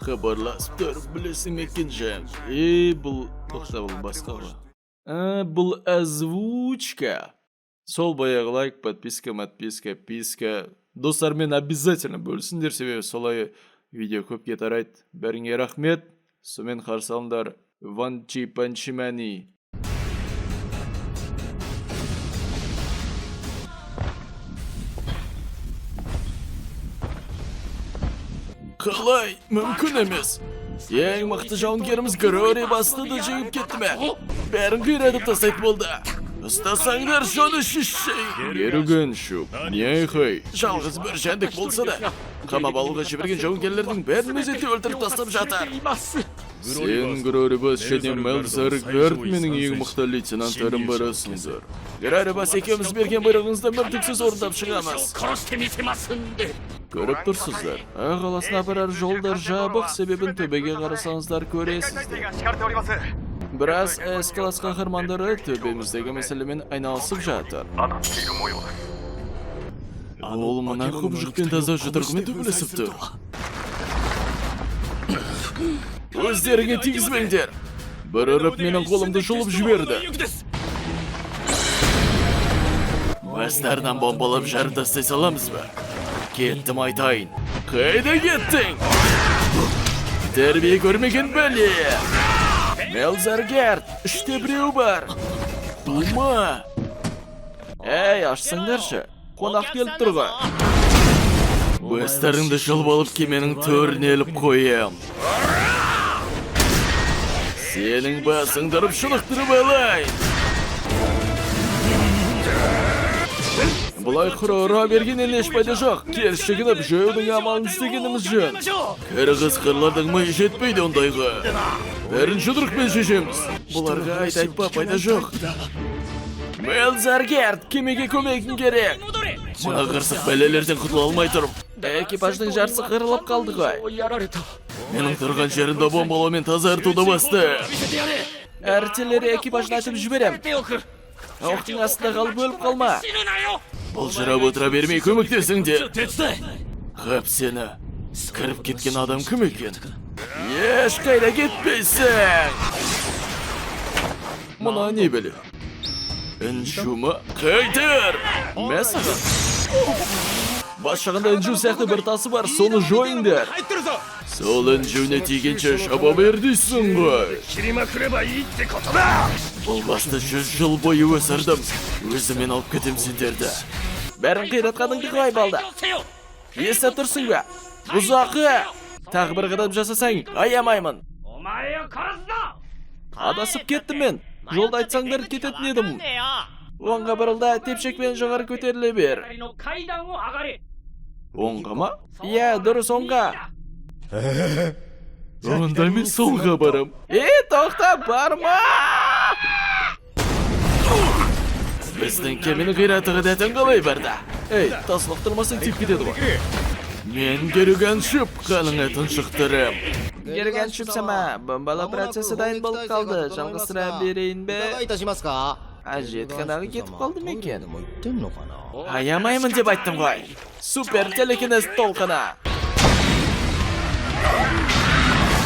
Хабарласып тұр, білесің екенжен. Бұл тоқта бұл басқа ғой. Бұл озвучка. Сол баяғы лайк, подписка. Достармен обязательно бөлсіндер, себебі солай видео көпке тарайды. Бәріңе рахмет. Сонымен қарсы алыңдар. Ванчи Панчимани. Қалай, мүмкін емес. Ең мықты жауынгеріміз Грори бастыды жеңіп кетті ме? Бәрін қиратып тастайды болды. Ұстасаңдар шоны шешей. Еріген шуп. Не айқай? Жалғыз бір жәндік болса да, қамап алуға жіберген жауынгерлердің бәрін мезетте өлтіріп тастап жатар. Сен Грори бас және Мелзар Гард менің ең мықты лейтенанттарым барасыңдар. Грори бас екеуміз берген бұйрығыңызды мүлтіксіз орындап шығамыз. Көріп тұрсыздар, қаласына апарар жолдар жабық, себебін төбеге қарасаңыздар көресіздер. Біраз эскалас қаһармандары төбеміздегі мәселемен айналысып жатыр. Ол мына құбыжықпен таза жұдырғымен төбелесіп тұр. Өздеріңе тигізбеңдер. Бір ұрып менің қолымды жұлып жіберді. Бастарынан бомбалап жарып тастай саламыз ба? Кеттім айтайын. Қайда кеттің? Тәрбие көрмеген бәле. Мелзар Гард, үште біреу бар. Тума. Әй, ашсаңдаршы. Қонақ келіп тұрға. Бастарыңды жұлып алып кеменің төріне іліп қоям. Сенің басыңды ұрып шынықтырып алайын. Бұлай құра бергенен еш пайда жоқ. Кершігініп жөудің амалын істегеніміз жөн. Кірғыз қырлардың май жетпейді ондайға. Бәрін жұдырықпен шешеміз. Бұларға айтпа пайда жоқ. Мелзар Гард, кемеге көмегің керек. Мұна қырсық бәлелерден құтыла алмай тұрып. Экипаждың жарсы қырылып қалды ғой. Менің тұрған жерінде бомбалаумен тазартуды басты. Артиллерия экипажын атып жіберем. Оқтың астында қалып өліп қалма. Бұл жырап отыра бермей көмектесіңдер. Қап сені. Кіріп кеткен адам кім екен? Еш қайда кетпейсің. Мұна не білі? Үнжумы? Қайтыр! Мәсігі? Бас жағында үнжу сияқты бір тасы бар, соны жойыңдар. Сол үнжуіне тигенше шаба бердейсің ғой. Бұл басты 100 жыл бойы өсірдім. Өзімен алып кетем сендерді. Бәрін қиратқаныңды қалай балды? Естіп тұрсың ба? Бұзақы! Тағы бір қадам жасасаң, аямаймын. Адасып кеттім мен. Жолда айтсаңдар кететін едім. Оңға бұрылда тепшекпен жоғары көтеріле бер. Оңға ма? Иә, дұрыс оңға. Онда мен солға барам. Тоқта, барма! Біздің кемені қиратығы дәтін қалай барды? Таслық тұрмасың теп кетеді ғой. Мен керуген шүп қалыңа тұншықтырым. Керуген шүп сама, бомбалы процесі дайын болып қалды. Жалғыстыра берейін бе? Жетқанағы кетіп қалды ма екен? Аямаймын деп айттым ғой. Супер телекинез толқына.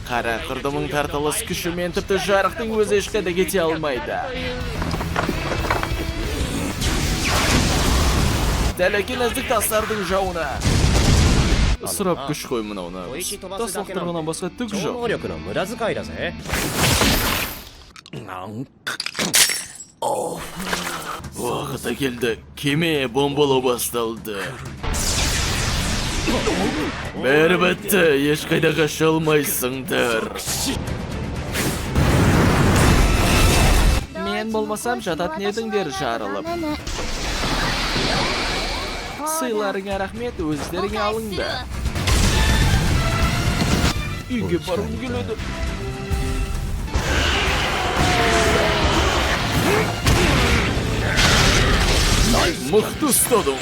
Қара құрдымың тартылыс күшімен тіпті жарықтың өзі ешқайда кете алмайды. Телекинездік тастардың жауына. Сұрап күш қой мұнауына. Таслықтырғынан басқа түк жоқ. Уақыты келді. Кеме бомбалау басталды. Бәрі бітті. Ешқайда қаша алмайсыңдар. Мен болмасам жататын едіңдер жарылып. Сыйларыңа рахмет, өздеріңе алыңды. Үйге барғым келеді. Мықты ұстадым.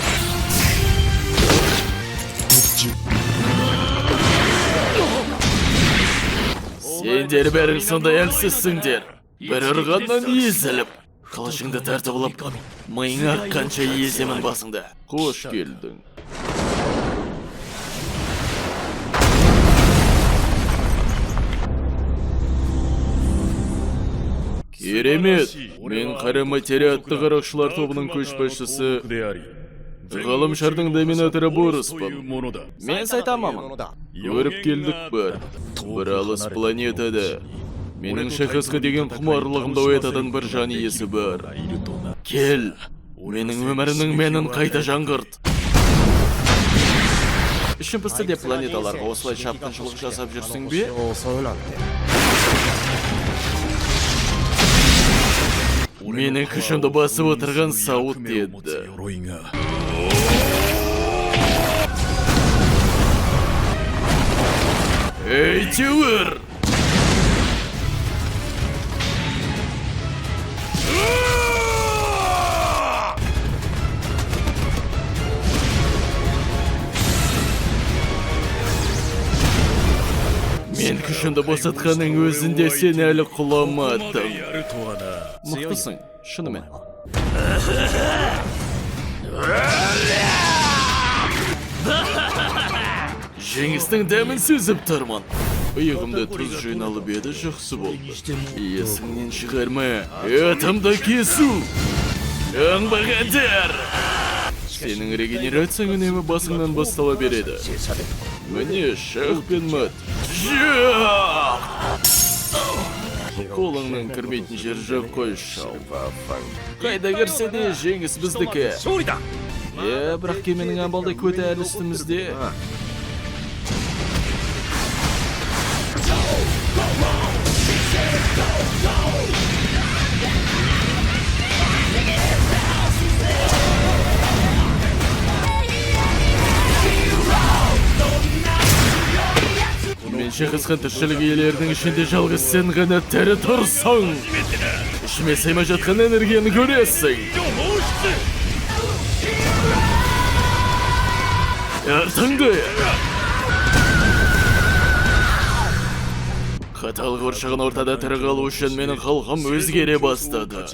Сендер бәрің сондай әлсізсіңдер. Бір ұрғаннан езіліп. Қылышыңды тартып алып, миыңа қанша еземін басыңда. Қош келдің. Керемет! Мен қара материя атты қарақшылар тобының көшбасшысы ғалымшардың доминаторы Борыспын. Мен сайтамамын. Көріп келдік бар. Бір алыс планетада. Менің шақасқа деген құмарлығымды оятатын бір жан иесі бар. Кел, менің өмірімнің менін қайта жаңғырт. Ішін пісті де планеталарға осылай шапқыншылық жасап жүрсің бе? Менің күшімді басып отырған сауыт деді. Әйтеуір! Мен күшімді босатқаның өзінде сен әлі құламадың. Мықтысың, шынымен. Жеңістің дәмін сезіп тұрмын. Иығымда тұз жиналып еді, жақсы болды. Есіңнен шығарма, атымды кесу. Жаңбағандар! Сенің регенерацияң үнемі басыңнан бастала береді. Міне, шақ пен мат. Жақ! Қолыңнан кірмейтін жер жоқ қой, шау. Қайда кірсе де жеңіс біздікі. Бірақ кеменің амбалдай көті әлі үстімізде. Мен шақысқан тіршілік иелерінің ішінде жалғыз сен ғана тәрі тұрсың. Ішіме саймай жатқан энергияны көресің. Артыңды! Қатал қоршаған ортада тірі қалу үшін менің халқым өзгере бастады.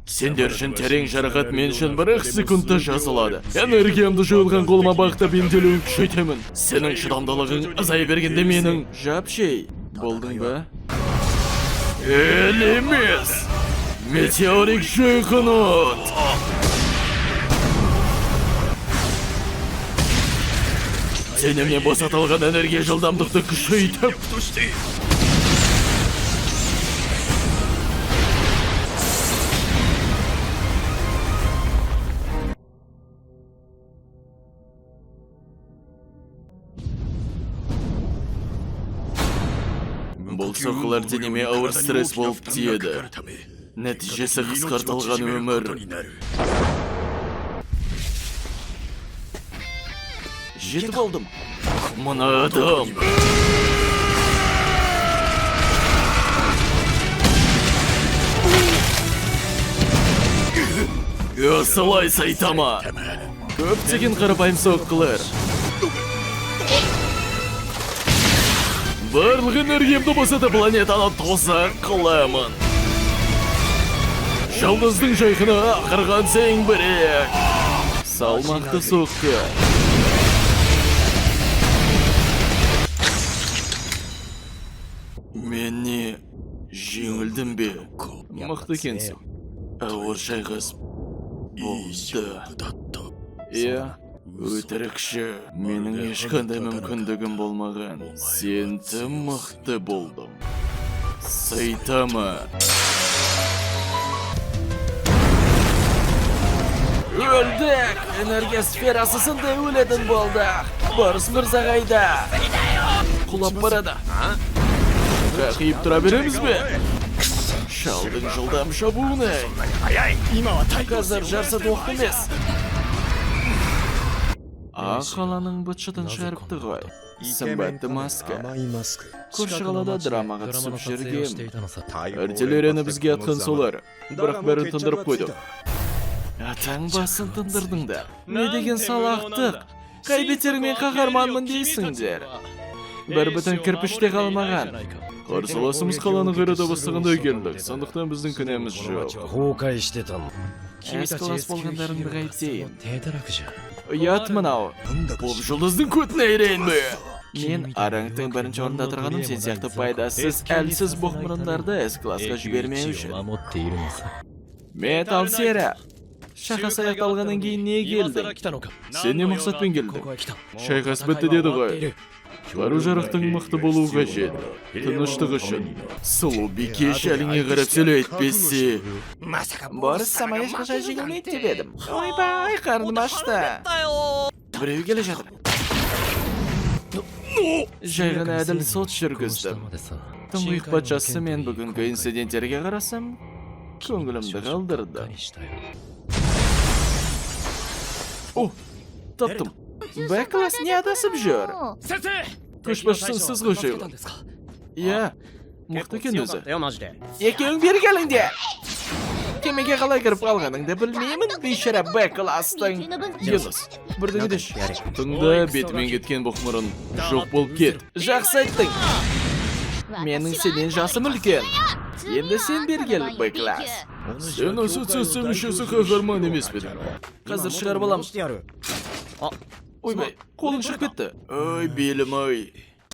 Сендер үшін терең жарақат мен үшін бір-ақ секундта жазылады. Энергиямды жойылған қолыма бағыттап емделуін күшейтемін. Сенің шыдамдылығың азай бергенде менің жапшей. Болдың ба? Емес! Метеорик жойқын от! Сенімнен босатылған энергия жылдамдықты күшейтіп. Бұл соққылар денеме ауыр стресс болып тиеді. Нәтижесі қысқартылған өмір. Жетіп алдым. Мына адам. Осылай сайтама. Көптеген қарапайым соққылар. Барлық энергиямды босатып планетаны тозақ қыламын. Жалғыздың жайқына ақырған зеңбірек. Салмақты соққы. Мен не жеңілдім бе? Мықты екенсің. Ауыр жайғыз болды. Өтірікші, менің ешқандай мүмкіндігім болмаған. Сен тым мықты болдым. Сайтама. Өлдік! Энергия сферасы сынды өлетін болдық. Борыс мырза қайда? Құлап барады. Қақиып тұра береміз бе? Шалдың жылдам шабуыны. Қазір жарсат оқты емес. Қаланың бұтшытын шәріпті ғой. Сымбатты маска. Көрші қалада драмаға түсіп жүргем. Артиллерияны бізге атқан солар. Бірақ бәрін тындырып қойдық. Атаң басын тындырдыңдар. Не деген салақтық? Қай бетеріңмен қаһарманмын дейсіңдер? Бір бүтін кірпіште қалмаған. Қарсыласымыз қаланы қирата бастағанда келдік. Сондықтан біздің күнәміз жоқ. Әскалас болғандарыңды қайтейін. Ұят мынау. Бұл жұлдыздың көтіне ерейін бе? Men Arangtың birinchi o'rinda turganim sen сияқты пайдасыз, әлсіз боқмырындарды S-классқа жібермеу үшін. Metal Sierra. Шайқас аяқталғаннан кейін не келдің? Сен не мақсатпен келдің? Шайқас бітті деді ғой. Қару-жарақтың мықты болуы қажет. Тыныштық үшін. Сұлу бике шәліңе қарап сөйлей әйтпесе. Борис сама ешқашан жеңілмейді деп едім. Ойбай, қарным ашты. Біреу келе жатыр. Жай ғана әділ сот жүргіздім. Тұңғиық патшасы мен бүгінгі инциденттерге қарасам, көңілімді қалдырды. О, таптым. Б-класс не адасып жүр. Көшбасшысы сіз ғой жайлы. Иә, мықты екен өзі. Екеуің бері келіңдер. Кемеге қалай кіріп қалғаныңды білмеймін, бейшара Б-класстың. Юнус, бірдігі деш. Тыңда бетімен кеткен бұқмырын жоқ болып кет. Жақсы айттың. Менің сенен жасым үлкен. Енді сен бергел, Б-класс. Сен ассоциация мүшесі қағарман емес педің. Қазір шығарып алам. Ойбай, қолың шығып кетті. Ой, белім ай.